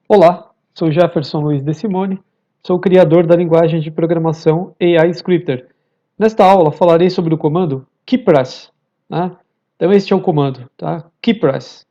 Olá, sou Jefferson Luiz De Simone, sou criador da linguagem de programação AI Scripter. Nesta aula falarei sobre o comando keypress. Né? Então este é o comando, tá? Keypress.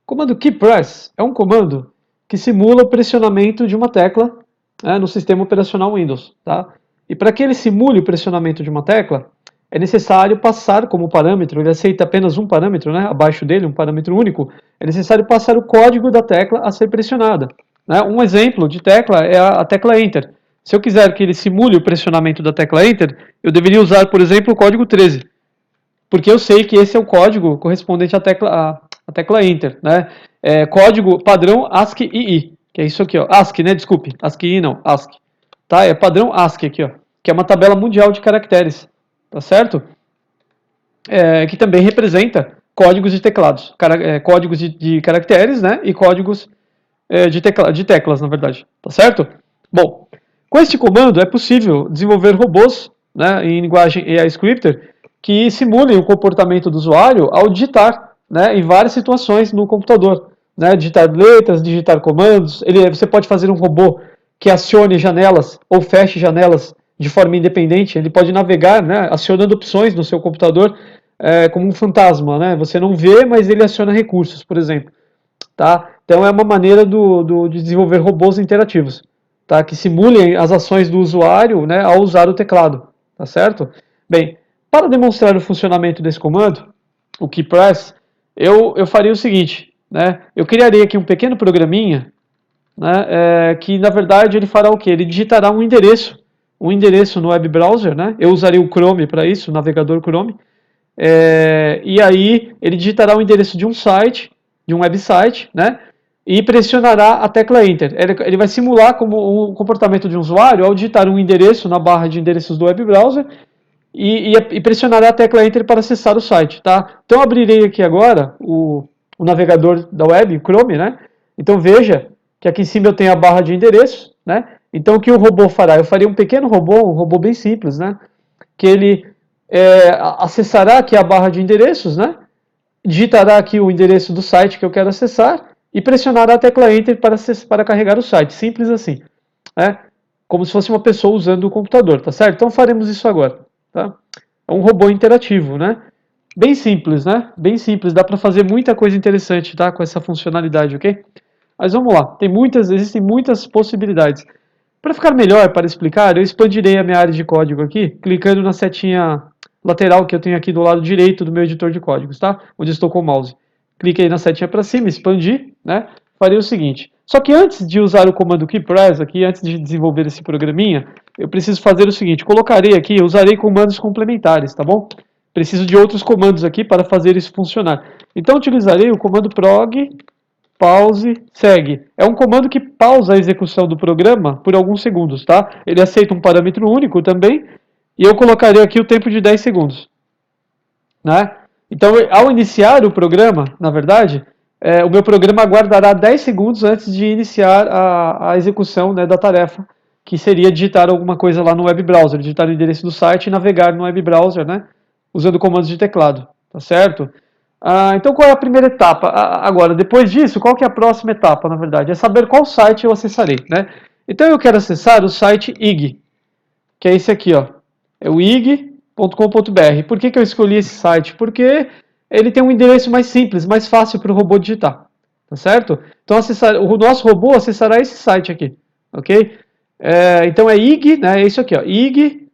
O comando keypress é um comando que simula o pressionamento de uma tecla, né, no sistema operacional Windows. Tá? E para que ele simule o pressionamento de uma tecla, é necessário passar como parâmetro, ele aceita apenas um parâmetro, né, abaixo dele, um parâmetro único, é necessário passar o código da tecla a ser pressionada. Né? Um exemplo de tecla é a tecla Enter. Se eu quiser que ele simule o pressionamento da tecla Enter, eu deveria usar, por exemplo, o código 13, porque eu sei que esse é o código correspondente à tecla Enter. Né? É código padrão ASCII II, que é isso aqui, ó. ASCII, né? Desculpe, ASCII não, ASCII. Tá? É padrão ASCII aqui, ó, que é uma tabela mundial de caracteres, tá certo? Que também representa códigos de teclados, códigos de caracteres, né? E códigos de teclas, na verdade, tá certo? Bom, com este comando é possível desenvolver robôs, né, em linguagem AI Scripter que simulem o comportamento do usuário ao digitar, né, em várias situações no computador. Né, digitar letras, digitar comandos. Você pode fazer um robô que acione janelas ou feche janelas de forma independente. Ele pode navegar, né, acionando opções no seu computador como um fantasma. Né? Você não vê, mas ele aciona recursos, por exemplo. Tá? Então é uma maneira de desenvolver robôs interativos, tá? Que simulem as ações do usuário, né, ao usar o teclado, tá certo? Bem, para demonstrar o funcionamento desse comando, o keypress, eu faria o seguinte, né? Eu criaria aqui um pequeno programinha, né, que na verdade ele fará o quê? Ele digitará um endereço no web browser, né? Eu usaria o Chrome para isso, o navegador Chrome, e aí ele digitará o endereço de um site, de um website, né? E pressionará a tecla Enter. Ele vai simular como o comportamento de um usuário ao digitar um endereço na barra de endereços do web browser e pressionará a tecla Enter para acessar o site, tá? Então eu abrirei aqui agora o navegador da web, o Chrome, né? Então veja que aqui em cima eu tenho a barra de endereços, né? Então o que o robô fará? Eu faria um pequeno robô, um robô bem simples, né? Que ele acessará aqui a barra de endereços, né? Digitará aqui o endereço do site que eu quero acessar e pressionará a tecla Enter para carregar o site. Simples assim. Né? Como se fosse uma pessoa usando o computador, tá certo? Então faremos isso agora. Tá? É um robô interativo, né? Bem simples, né? Bem simples. Dá para fazer muita coisa interessante, tá? Com essa funcionalidade, ok? Mas vamos lá. Existem muitas possibilidades. Para ficar melhor para explicar, eu expandirei a minha área de código aqui, clicando na setinha lateral que eu tenho aqui do lado direito do meu editor de códigos, tá? Onde estou com o mouse. Cliquei na setinha para cima, expandi, né? Farei o seguinte. Só que antes de usar o comando keypress aqui, antes de desenvolver esse programinha, eu preciso fazer o seguinte. Colocarei aqui, usarei comandos complementares, tá bom? Preciso de outros comandos aqui para fazer isso funcionar. Então utilizarei o comando prog pause, segue. É um comando que pausa a execução do programa por alguns segundos, tá? Ele aceita um parâmetro único também, e eu colocaria aqui o tempo de 10 segundos, né? Então, ao iniciar o programa, na verdade, o meu programa aguardará 10 segundos antes de iniciar a execução, né, da tarefa, que seria digitar alguma coisa lá no web browser, digitar o endereço do site e navegar no web browser, né, usando comandos de teclado, tá certo? Então, qual é a primeira etapa? Agora, depois disso, qual que é a próxima etapa, na verdade? É saber qual site eu acessarei, né? Então, eu quero acessar o site IG, que é esse aqui, ó. É o ig.com.br. Por que eu escolhi esse site? Porque ele tem um endereço mais simples, mais fácil para o robô digitar, tá certo? Então, o nosso robô acessará esse site aqui, ok? Então, é ig, né? É isso aqui, ó. Ig,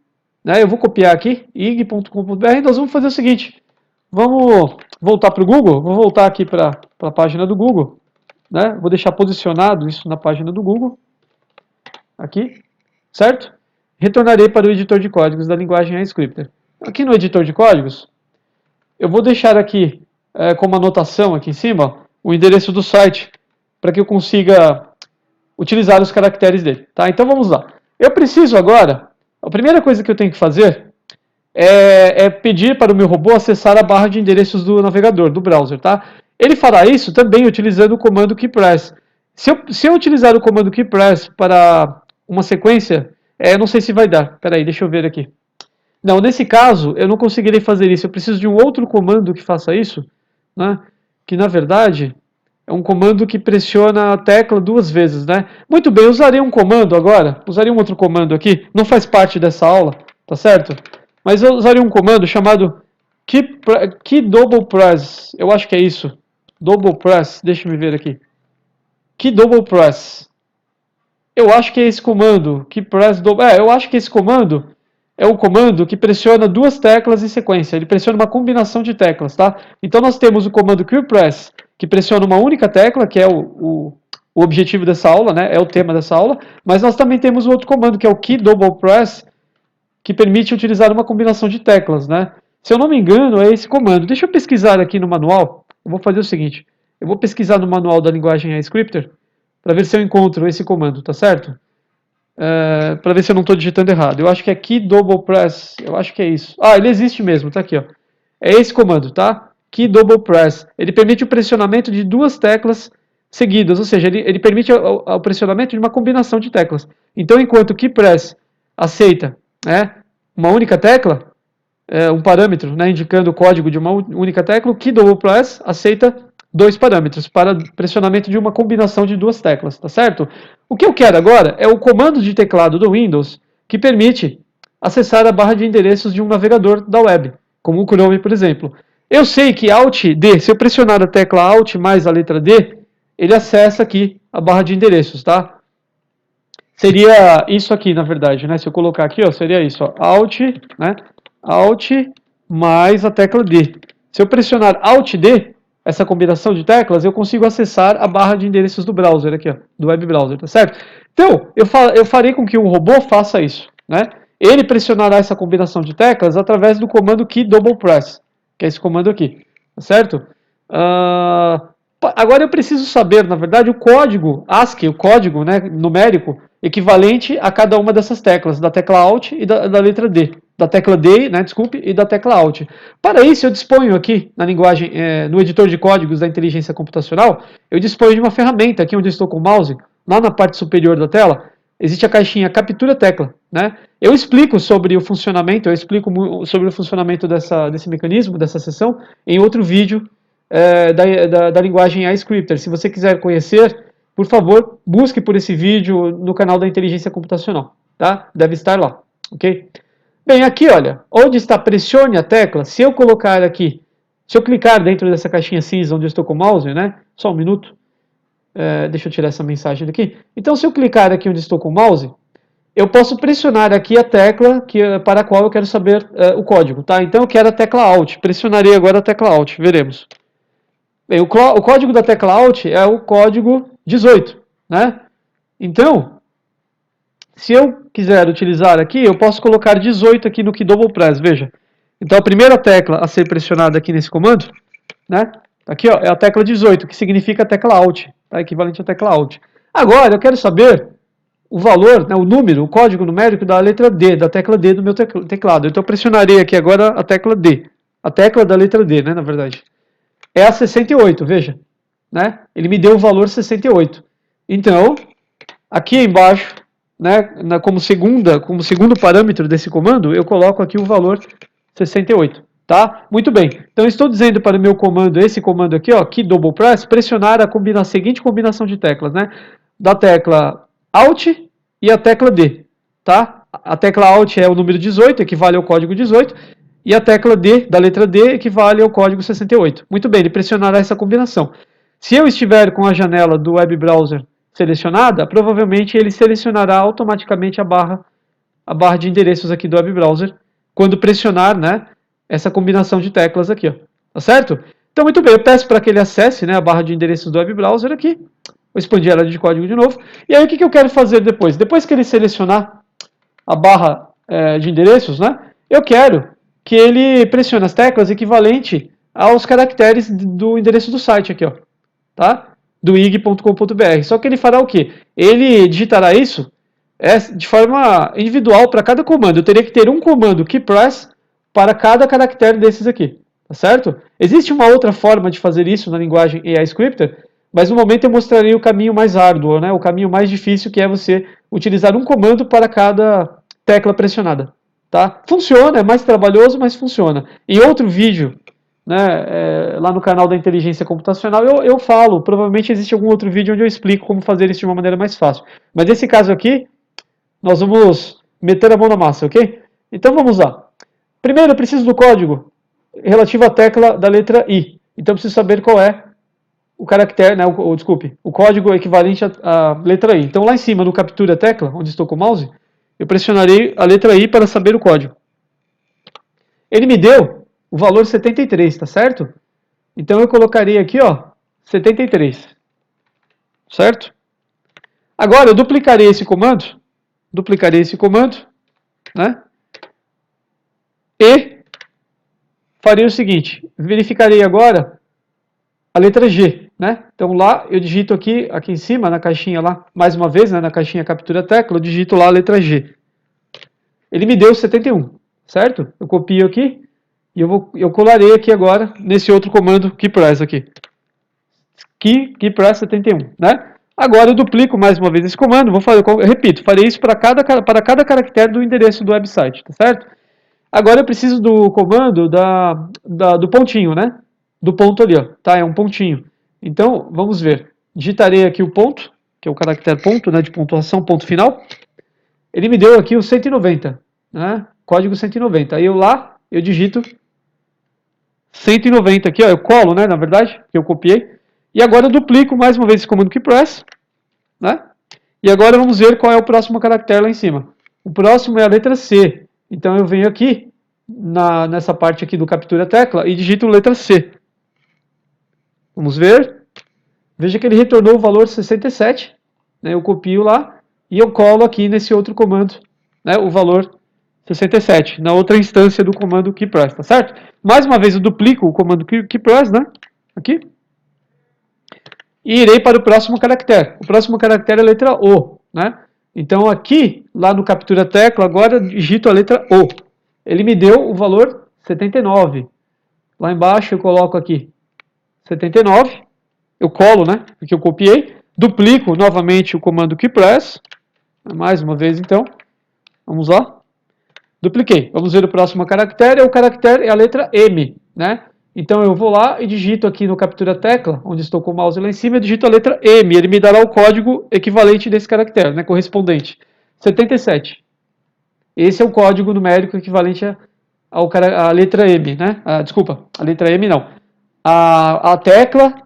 né? Eu vou copiar aqui, ig.com.br. Nós vamos fazer o seguinte. Vamos voltar para o Google. Vou voltar aqui para a página do Google. Né? Vou deixar posicionado isso na página do Google. Aqui, certo? Retornarei para o editor de códigos da linguagem iScripter. Aqui no editor de códigos, eu vou deixar aqui como anotação aqui em cima o endereço do site para que eu consiga utilizar os caracteres dele. Tá? Então vamos lá. Eu preciso agora, a primeira coisa que eu tenho que fazer pedir para o meu robô acessar a barra de endereços do navegador, do browser, tá? Ele fará isso também utilizando o comando keypress. Se eu utilizar o comando keypress para uma sequência, eu não sei se vai dar. Espera aí, deixa eu ver aqui. Não, nesse caso, eu não conseguirei fazer isso. Eu preciso de um outro comando que faça isso, né? Que, na verdade, É um comando que pressiona a tecla 2 vezes, né? Muito bem, eu usarei um comando agora, usaria um outro comando aqui, não faz parte dessa aula, tá certo? Mas eu usaria um comando chamado key double press, eu acho que é isso, double press, deixa eu ver aqui, key double press, eu acho que é esse comando, key press double, eu acho que esse comando é um comando que pressiona 2 teclas em sequência, ele pressiona uma combinação de teclas, tá? Então nós temos o comando key press, que pressiona uma única tecla, que é o objetivo dessa aula, né? É o tema dessa aula, mas nós também temos o outro comando, que é o key double press, que permite utilizar uma combinação de teclas, né? Se eu não me engano, é esse comando. Deixa eu pesquisar aqui no manual. Eu vou fazer o seguinte, eu vou pesquisar no manual da linguagem iScripter, para ver se eu encontro esse comando, tá certo? Para ver se eu não estou digitando errado. Eu acho que é key double press, eu acho que é isso. Ah, ele existe mesmo, tá aqui, ó. É esse comando, tá? Key double press. Ele permite o pressionamento de 2 teclas seguidas, ou seja, ele permite o pressionamento de uma combinação de teclas. Então, enquanto o key press aceita, né, uma única tecla, um parâmetro, né, indicando o código de uma única tecla, o key double press aceita 2 parâmetros para pressionamento de uma combinação de 2 teclas, tá certo? O que eu quero agora é o comando de teclado do Windows que permite acessar a barra de endereços de um navegador da web, como o Chrome, por exemplo. Eu sei que Alt D, se eu pressionar a tecla Alt mais a letra D, ele acessa aqui a barra de endereços, tá? Seria isso aqui, na verdade, né? Se eu colocar aqui, ó, seria isso, ó, Alt, né? Alt mais a tecla D. Se eu pressionar Alt D, essa combinação de teclas, eu consigo acessar a barra de endereços do browser aqui, ó, do web browser, tá certo? Então, eu farei com que o robô faça isso, né? Ele pressionará essa combinação de teclas através do comando key double press, que é esse comando aqui, tá certo? Agora eu preciso saber, na verdade, o código ASCII, o código, né, numérico, equivalente a cada uma dessas teclas, da tecla Alt e da letra D. Da tecla D, né, desculpe, e da tecla Alt. Para isso, eu disponho aqui, na linguagem, no editor de códigos da inteligência computacional, eu disponho de uma ferramenta, aqui onde eu estou com o mouse, lá na parte superior da tela, existe a caixinha captura tecla, né? Eu explico sobre o funcionamento, desse mecanismo, dessa seção, em outro vídeo da linguagem iScripter. Se você quiser conhecer, por favor, busque por esse vídeo no canal da inteligência computacional, tá? Deve estar lá, ok? Bem, aqui, olha, onde está pressione a tecla, se eu colocar aqui, se eu clicar dentro dessa caixinha cinza onde eu estou com o mouse, né? Só um minuto. Deixa eu tirar essa mensagem daqui. Então, se eu clicar aqui onde estou com o mouse, eu posso pressionar aqui a tecla para a qual eu quero saber o código, tá? Então, eu quero a tecla Alt. Pressionarei agora a tecla Alt, veremos. Bem, o código da tecla Alt é o código 18, né? Então, se eu quiser utilizar aqui, eu posso colocar 18 aqui no key double press, veja. Então, a primeira tecla a ser pressionada aqui nesse comando, né? Aqui, ó, é a tecla 18, que significa a tecla Alt, tá? Equivalente à tecla Alt. Agora, eu quero saber o valor, né, o número, o código numérico da letra D, da tecla D do meu teclado. Então, eu pressionarei aqui agora a tecla D. A tecla da letra D, né, na verdade. É a 68, veja. Né? Ele me deu o valor 68. Então, aqui embaixo, né, como segundo parâmetro desse comando, eu coloco aqui o valor 68. Tá? Muito bem. Então, estou dizendo para o meu comando, esse comando aqui, ó, key double press, pressionar a seguinte combinação de teclas, né? Da tecla Alt e a tecla D. Tá? A tecla Alt é o número 18, equivale ao código 18, e a tecla D, da letra D, equivale ao código 68. Muito bem, ele pressionará essa combinação. Se eu estiver com a janela do web browser selecionada, provavelmente ele selecionará automaticamente a barra de endereços aqui do web browser, quando pressionar, né, essa combinação de teclas aqui, ó, tá certo? Então, muito bem, eu peço para que ele acesse, né, a barra de endereços do web browser aqui, vou expandir ela de código de novo, e aí o que eu quero fazer depois? Depois que ele selecionar a barra de endereços, né, eu quero que ele pressione as teclas equivalente aos caracteres do endereço do site aqui, ó, tá? Do ig.com.br. Só que ele fará o quê? Ele digitará isso de forma individual para cada comando. Eu teria que ter um comando keypress para cada caractere desses aqui, tá certo? Existe uma outra forma de fazer isso na linguagem AIScripter, mas no momento eu mostrarei o caminho mais árduo, né? O caminho mais difícil, que é você utilizar um comando para cada tecla pressionada. Tá? Funciona, é mais trabalhoso, mas funciona. Em outro vídeo, né, lá no canal da inteligência computacional, eu falo, provavelmente existe algum outro vídeo onde eu explico como fazer isso de uma maneira mais fácil. Mas nesse caso aqui, nós vamos meter a mão na massa, ok? Então vamos lá. Primeiro eu preciso do código relativo à tecla da letra I. Então eu preciso saber qual é o caractere, né, desculpe, o código equivalente à letra I. Então lá em cima, no captura tecla, onde estou com o mouse, eu pressionarei a letra I para saber o código. Ele me deu o valor 73, tá certo? Então eu colocarei aqui, ó, 73. Certo? Agora eu duplicarei esse comando, né? E farei o seguinte, verificarei agora a letra G, né? Então lá eu digito aqui em cima, na caixinha lá, mais uma vez, né, na caixinha captura tecla, eu digito lá a letra G. Ele me deu 71, certo? Eu copio aqui e eu colarei aqui agora nesse outro comando keypress aqui. Keypress 71, né? Agora eu duplico mais uma vez esse comando, eu repito, farei isso para cada caractere do endereço do website, tá certo? Agora eu preciso do comando do pontinho, né? Do ponto ali, ó, tá? É um pontinho. Então, vamos ver. Digitarei aqui o ponto, que é o caractere ponto, né, de pontuação, ponto final. Ele me deu aqui o 190, né? Código 190. Aí eu digito 190 aqui, ó, eu colo, né, na verdade, que eu copiei. E agora eu duplico mais uma vez esse comando keypress, né? E agora vamos ver qual é o próximo caractere lá em cima. O próximo é a letra C. Então eu venho aqui, nessa parte aqui do captura tecla, e digito letra C. Vamos ver. Veja que ele retornou o valor 67. Né? Eu copio lá e eu colo aqui nesse outro comando, né, o valor 67, na outra instância do comando keypress, tá certo? Mais uma vez eu duplico o comando keypress, né? Aqui. E irei para o próximo caractere. O próximo caractere é a letra O, né? Então aqui, lá no captura tecla, agora digito a letra O. Ele me deu o valor 79. Lá embaixo eu coloco aqui 79. Eu colo, né? Porque eu copiei. Duplico novamente o comando keypress. Mais uma vez então. Vamos lá. Dupliquei. Vamos ver o próximo caractere. O caractere é a letra M, né? Então eu vou lá e digito aqui no captura tecla, onde estou com o mouse lá em cima, eu digito a letra M. Ele me dará o código equivalente desse caractere, né? Correspondente. 77. Esse é o código numérico equivalente à letra M, né? Desculpa, a letra M não. A tecla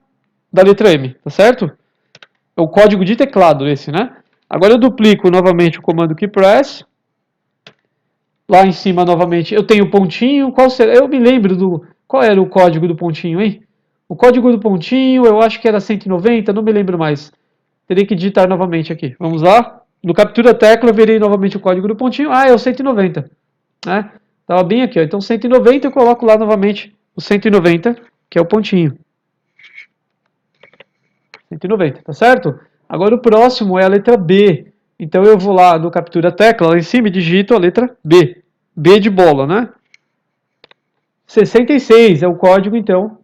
da letra M, tá certo? É o código de teclado esse, né? Agora eu duplico novamente o comando keypress. Lá em cima novamente eu tenho o pontinho. Qual será? Eu me lembro qual era o código do pontinho, hein? O código do pontinho eu acho que era 190, não me lembro mais. Terei que digitar novamente aqui. Vamos lá. No captura tecla eu verei novamente o código do pontinho. Ah, é o 190. Né? Estava bem aqui, ó. Então 190 eu coloco lá novamente o 190, que é o pontinho. 190, tá certo? Agora o próximo é a letra B. Então eu vou lá no captura tecla, lá em cima, e digito a letra B. B de bola, né? 66 é o código, então,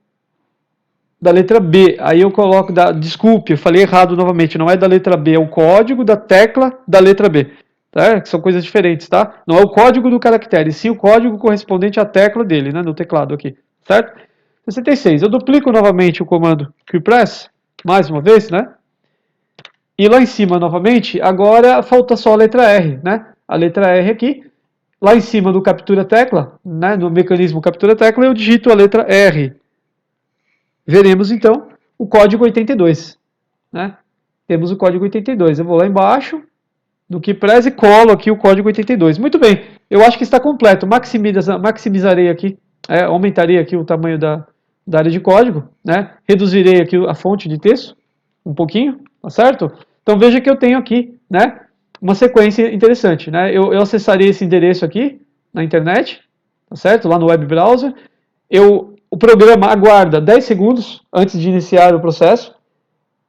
da letra B. Aí eu coloco, desculpe, eu falei errado novamente, não é da letra B, é o código da tecla da letra B. Tá? Que são coisas diferentes, tá? Não é o código do caractere, sim o código correspondente à tecla dele, né? No teclado aqui, certo? 66. Eu duplico novamente o comando keypress, mais uma vez, né? E lá em cima, novamente, agora falta só a letra R, né? A letra R aqui. Lá em cima do captura tecla, né? No mecanismo captura tecla, eu digito a letra R. Veremos, então, o código 82, né? Temos o código 82. Eu vou lá embaixo, do keypress, e colo aqui o código 82. Muito bem, eu acho que está completo. Maximizarei aqui, aumentarei aqui o tamanho da área de código, né? Reduzirei aqui a fonte de texto, um pouquinho, tá certo? Então veja que eu tenho aqui, né, uma sequência interessante, né? Eu acessarei esse endereço aqui na internet, tá certo? Lá no web browser. O programa aguarda 10 segundos antes de iniciar o processo.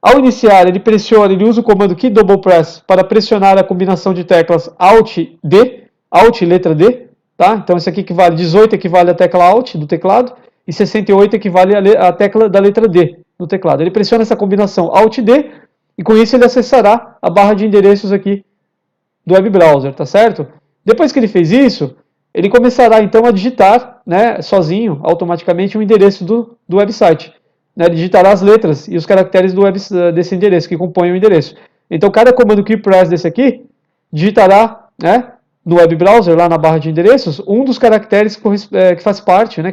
Ao iniciar, ele usa o comando key double press para pressionar a combinação de teclas Alt D, Alt letra D, tá? Então esse aqui equivale 18 equivale à tecla Alt do teclado e 68 equivale à tecla da letra D no teclado. Ele pressiona essa combinação Alt D e com isso ele acessará a barra de endereços aqui do web browser, tá certo? Depois que ele fez isso, ele começará então a digitar, né, sozinho, automaticamente, o endereço do website. Né, ele digitará as letras e os caracteres desse endereço, que compõem o endereço. Então, cada comando keep_press desse aqui digitará, né, no web browser, lá na barra de endereços, um dos caracteres que faz parte, né,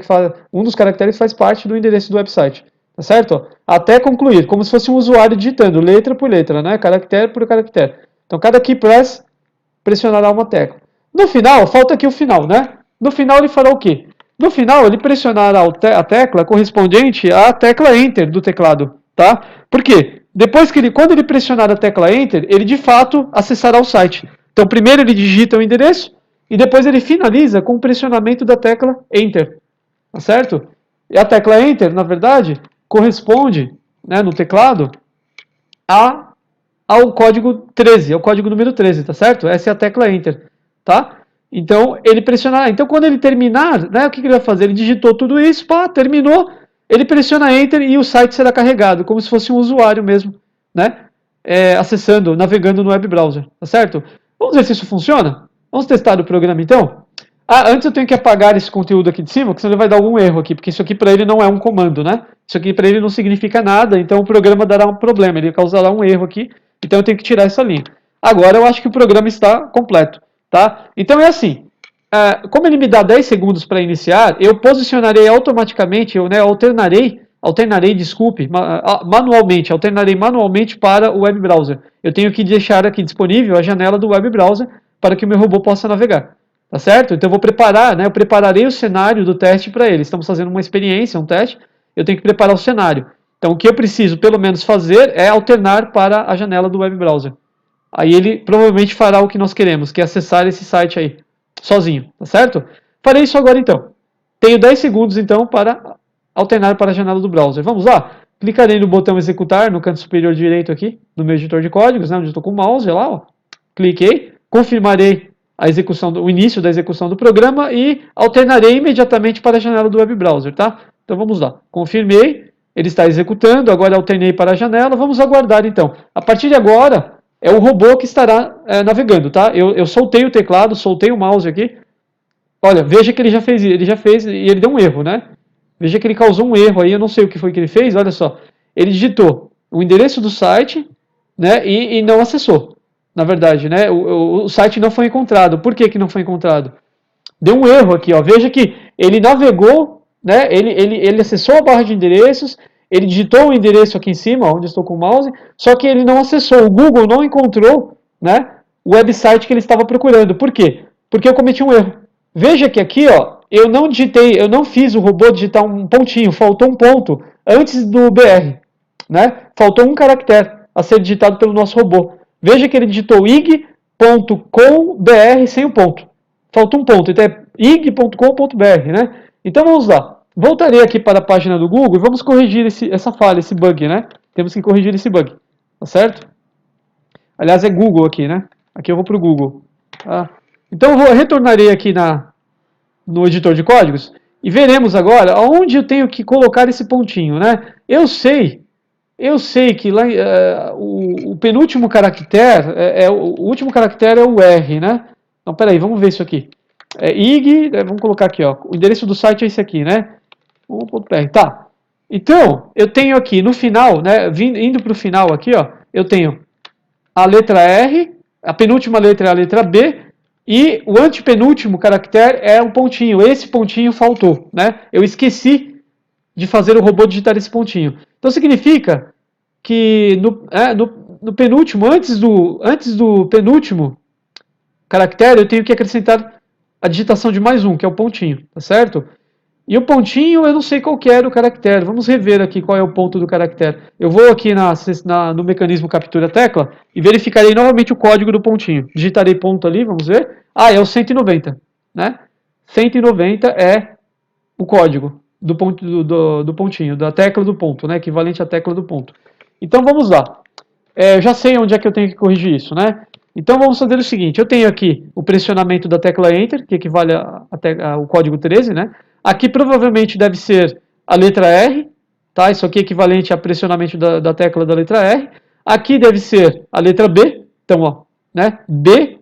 um dos caracteres faz parte do endereço do website. Tá certo? Até concluir, como se fosse um usuário digitando letra por letra, né, caractere por caractere. Então, cada keep_press pressionará uma tecla. No final, falta aqui o final, né? No final ele fará o quê? No final ele pressionará a tecla correspondente à tecla Enter do teclado, tá? Por quê? Quando ele pressionar a tecla Enter, ele de fato acessará o site. Então primeiro ele digita o endereço e depois ele finaliza com o pressionamento da tecla Enter, tá certo? E a tecla Enter, na verdade, corresponde, né, no teclado ao código 13, ao código número 13, tá certo? Essa é a tecla Enter, tá? Então, ele pressionará. Então, quando ele terminar, né, o que ele vai fazer? Ele digitou tudo isso, pá, terminou, ele pressiona Enter e o site será carregado, como se fosse um usuário mesmo, né? Acessando, navegando no web browser, tá certo? Vamos ver se isso funciona? Vamos testar o programa, então? Antes eu tenho que apagar esse conteúdo aqui de cima, porque senão ele vai dar algum erro aqui, porque isso aqui para ele não é um comando, né? Isso aqui para ele não significa nada, então o programa dará um problema, ele causará um erro aqui, então eu tenho que tirar essa linha. Agora eu acho que o programa está completo, tá? Então é assim, como ele me dá 10 segundos para iniciar, eu posicionarei automaticamente, eu, né, alternarei, desculpe, alternarei manualmente para o web browser. Eu tenho que deixar aqui disponível a janela do web browser para que o meu robô possa navegar. Tá certo? Então eu vou preparar, né? Eu prepararei o cenário do teste para ele. Estamos fazendo uma experiência, um teste. Eu tenho que preparar o cenário. Então o que eu preciso, pelo menos, fazer é alternar para a janela do web browser. Aí ele provavelmente fará o que nós queremos, que é acessar esse site aí, sozinho, tá certo? Farei isso agora então. Tenho 10 segundos então para alternar para a janela do browser. Vamos lá? Clicarei no botão executar no canto superior direito aqui, no meu editor de códigos, né, onde eu estou com o mouse, lá, ó. Cliquei, confirmarei o início da execução do programa e alternarei imediatamente para a janela do web browser, tá? Então vamos lá. Confirmei, ele está executando, agora alternei para a janela, vamos aguardar então. A partir de agora, é o robô que estará navegando, tá? Eu soltei o teclado, soltei o mouse aqui. Olha, veja que ele já fez e ele deu um erro, né? Veja que ele causou um erro aí, eu não sei o que foi que ele fez, olha só. Ele digitou o endereço do site, né, e não acessou. Na verdade, né, o site não foi encontrado. Por que não foi encontrado? Deu um erro aqui, ó. Veja que ele navegou, né, ele acessou a barra de endereços, ele digitou o endereço aqui em cima, onde estou com o mouse, só que ele não acessou, o Google não encontrou, né, o website que ele estava procurando. Por quê? Porque eu cometi um erro. Veja que aqui, ó, eu não fiz o robô digitar um pontinho, faltou um ponto antes do BR, né? Faltou um caractere a ser digitado pelo nosso robô. Veja que ele digitou ig.com.br sem o ponto. Falta um ponto, então é ig.com.br, né? Então vamos lá. Voltarei aqui para a página do Google e vamos corrigir essa falha, esse bug, né? Temos que corrigir esse bug, tá certo? Aliás, é Google aqui, né? Aqui eu vou para o Google. Tá? Então eu retornarei aqui no editor de códigos e veremos agora onde eu tenho que colocar esse pontinho, né? Eu sei que lá o penúltimo caractere, o último caractere é o R, né? Então, peraí, vamos ver isso aqui. IG, vamos colocar aqui, ó. O endereço do site é esse aqui, né? 1.br, tá. Então, eu tenho aqui no final, né? Indo para o final aqui, ó. Eu tenho a letra R, a penúltima letra é a letra B, e o antepenúltimo caractere é um pontinho. Esse pontinho faltou, né? Eu esqueci de fazer o robô digitar esse pontinho. Então significa que no penúltimo, antes do penúltimo caractere, eu tenho que acrescentar a digitação de mais um, que é o pontinho, tá certo? E o pontinho, eu não sei qual que era o caractere. Vamos rever aqui qual é o ponto do caractere. Eu vou aqui no mecanismo captura tecla e verificarei novamente o código do pontinho. Digitarei ponto ali, vamos ver. É o 190, né? 190 é o código do pontinho, da tecla do ponto, né? Equivalente à tecla do ponto. Então vamos lá. Eu já sei onde é que eu tenho que corrigir isso, né? Então vamos fazer o seguinte, eu tenho aqui o pressionamento da tecla Enter, que equivale ao código 13, né? Aqui provavelmente deve ser a letra R, tá? Isso aqui é equivalente a pressionamento da tecla da letra R. Aqui deve ser a letra B, então, ó, né? B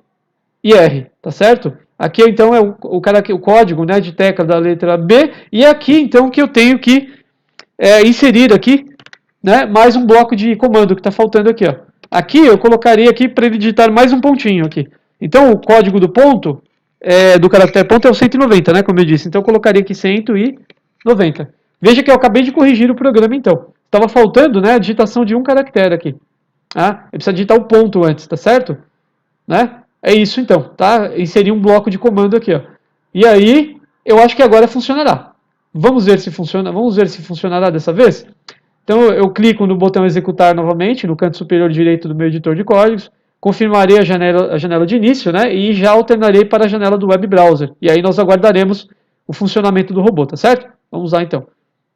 e R, tá certo? Aqui então é o código, né, de tecla da letra B, e é aqui então que eu tenho que inserir aqui, né, mais um bloco de comando que está faltando aqui. Ó. Aqui eu colocaria aqui para ele digitar mais um pontinho aqui. Então o código do ponto, do caractere ponto é o 190, né, como eu disse. Então eu colocaria aqui 190. Veja que eu acabei de corrigir o programa então. Estava faltando, né, a digitação de um caractere aqui. Ah, ele precisa digitar o ponto antes, tá certo? Né? É isso então, tá? Inserir um bloco de comando aqui, ó. E aí, eu acho que agora funcionará. Vamos ver se funciona, vamos ver se funcionará dessa vez? Então eu clico no botão executar novamente, no canto superior direito do meu editor de códigos, confirmarei a janela de início, né? E já alternarei para a janela do web browser. E aí nós aguardaremos o funcionamento do robô, tá certo? Vamos lá então.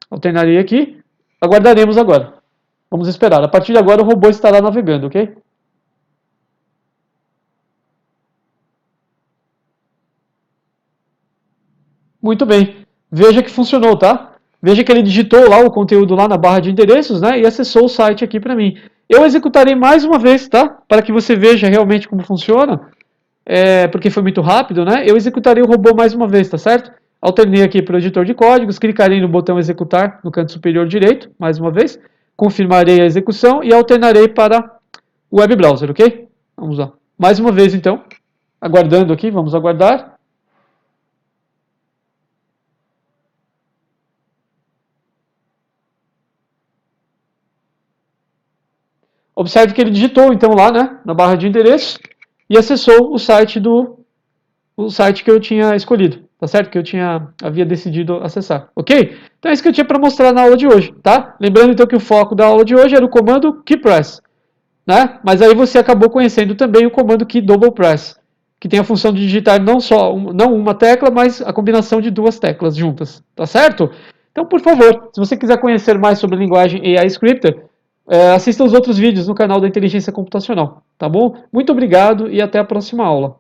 Alternarei aqui, aguardaremos agora. Vamos esperar. A partir de agora o robô estará navegando, ok? Muito bem. Veja que funcionou, tá? Veja que ele digitou lá o conteúdo lá na barra de endereços, né? E acessou o site aqui para mim. Eu executarei mais uma vez, tá? Para que você veja realmente como funciona. Porque foi muito rápido, né? Eu executarei o robô mais uma vez, tá certo? Alternei aqui para o editor de códigos, clicarei no botão executar no canto superior direito, mais uma vez. Confirmarei a execução e alternarei para o web browser, ok? Vamos lá. Mais uma vez, então. Aguardando aqui, vamos aguardar. Observe que ele digitou então lá, né, na barra de endereço e acessou o site que eu tinha escolhido, tá certo? Que eu havia decidido acessar, ok? Então é isso que eu tinha para mostrar na aula de hoje, tá? Lembrando então que o foco da aula de hoje era o comando keypress, né? Mas aí você acabou conhecendo também o comando key double press, que tem a função de digitar não uma tecla, mas a combinação de duas teclas juntas, tá certo? Então, por favor, se você quiser conhecer mais sobre a linguagem AI Scripter, assista os outros vídeos no canal da Inteligência Computacional, tá bom? Muito obrigado e até a próxima aula.